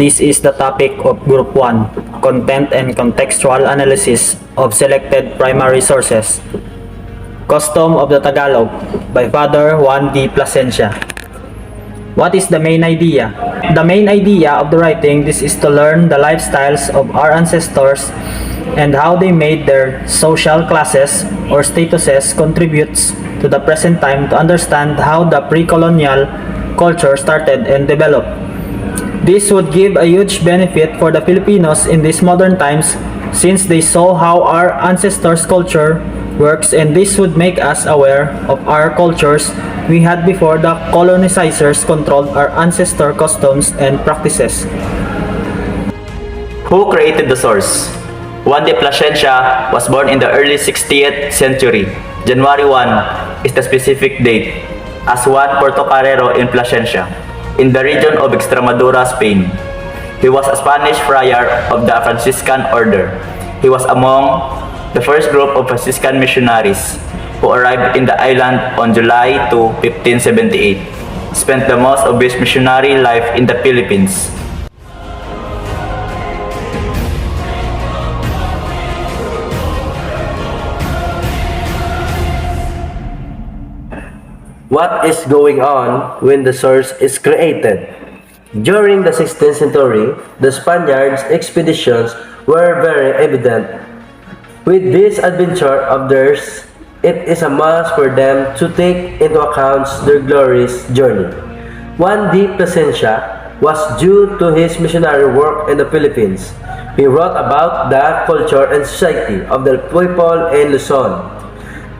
This is the topic of Group 1, Content and Contextual Analysis of Selected Primary Sources. Custom of the Tagalog by Father Juan D. Plasencia. What is the main idea? The main idea of the writing this is to learn the lifestyles of our ancestors and how they made their social classes or statuses contributes to the present time to understand how the pre-colonial culture started and developed. This would give a huge benefit for the Filipinos in these modern times since they saw how our ancestors' culture works, and this would make us aware of our cultures we had before the colonizers controlled our ancestor customs and practices. Who created the source? Juan de Plasencia was born in the early 60th century. January 1 is the specific date, as Juan Portocarrero in Plasencia, in the region of Extremadura, Spain. He was a Spanish friar of the Franciscan order. He was among the first group of Franciscan missionaries who arrived in the island on July 2, 1578. Spent the most of his missionary life in the Philippines. What is going on when the source is created? During the 16th century, the Spaniards' expeditions were very evident. With this adventure of theirs, it is a must for them to take into account their glorious journey. Juan de Plasencia was due to his missionary work in the Philippines. He wrote about the culture and society of the people in Luzon.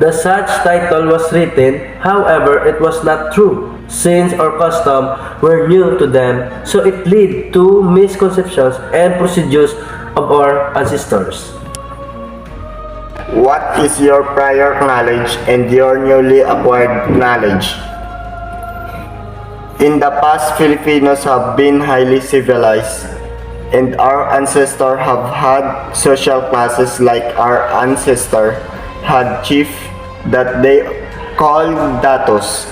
The such title was written, however, it was not true, since our customs were new to them, so it led to misconceptions and procedures of our ancestors. What is your prior knowledge and your newly acquired knowledge? In the past, Filipinos have been highly civilized, and our ancestors have had social classes like our ancestor had chief that they call datos,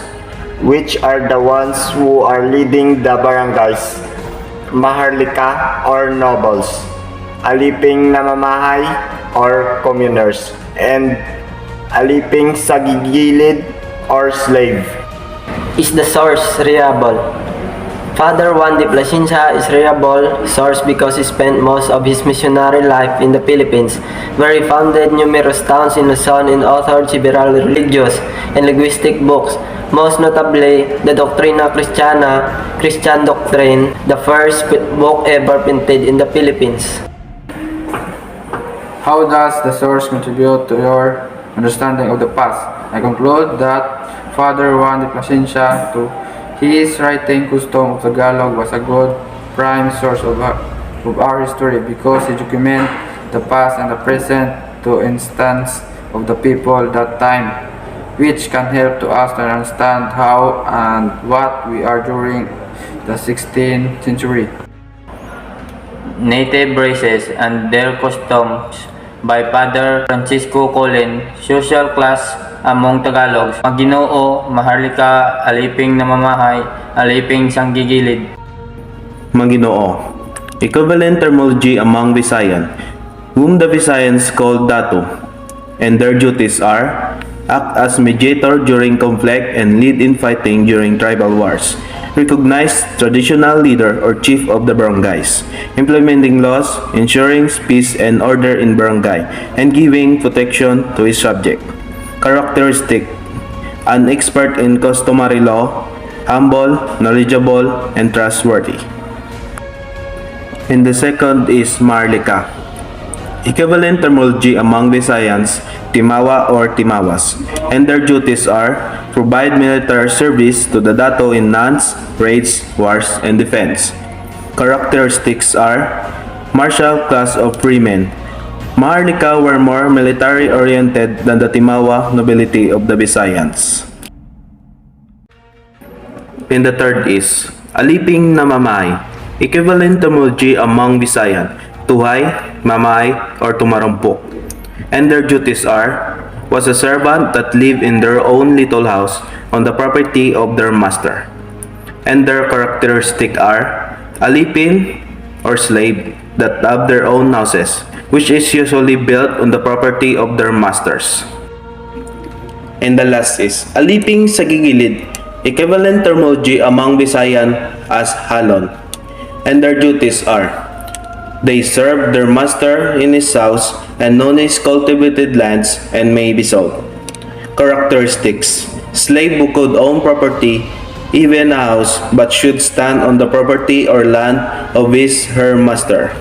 which are the ones who are leading the barangays, maharlika or nobles, aliping namamahay or communers, and aliping sagigilid or slave. Is the source reliable? Father Juan de Plasencia is reliable source because he spent most of his missionary life in the Philippines, where he founded numerous towns in Luzon and authored several religious and linguistic books, most notably the Doctrina Christiana, Christian Doctrine, the first book ever printed in the Philippines. How does the source contribute to your understanding of the past? I conclude that Father Juan de Plasencia, to his writing custom of Tagalog, was a good prime source of our history because he documents the past and the present to instance of the people that time, which can help to us to understand how and what we are during the 16th century. Native Races and Their Customs by Father Francisco Colin. Social Class among Tagalogs: Maginoo, Maharlika, Aliping Namamahay, Aliping Sanggigilid. Maginoo, equivalent terminology among Visayan, whom the Visayans called Dato, and their duties are act as mediator during conflict and lead in fighting during tribal wars, recognize traditional leader or chief of the barangays, implementing laws, ensuring peace and order in barangay, and giving protection to his subject. Characteristic: an expert in customary law, humble, knowledgeable, and trustworthy. And the second is Maharlika. Equivalent terminology among Visayans, Timawa or Timawas, and their duties are provide military service to the Dato in lands, raids, wars, and defense. Characteristics are martial class of freemen. Maharlika were more military-oriented than the Timawa nobility of the Visayans. And the third is Aliping Namamay, equivalent terminology among Visayan, Tuhay, Mamay, or Tumarampok. And their duties are was a servant that lived in their own little house on the property of their master. And their characteristics are alipin, or slave that have their own houses, which is usually built on the property of their masters. And the last is aliping sa gigilid, equivalent terminology among Visayan as halon. And their duties are: they serve their master in his house and on his cultivated lands and may be sold. Characteristics: slave who could own property, even a house, but should stand on the property or land of his her master.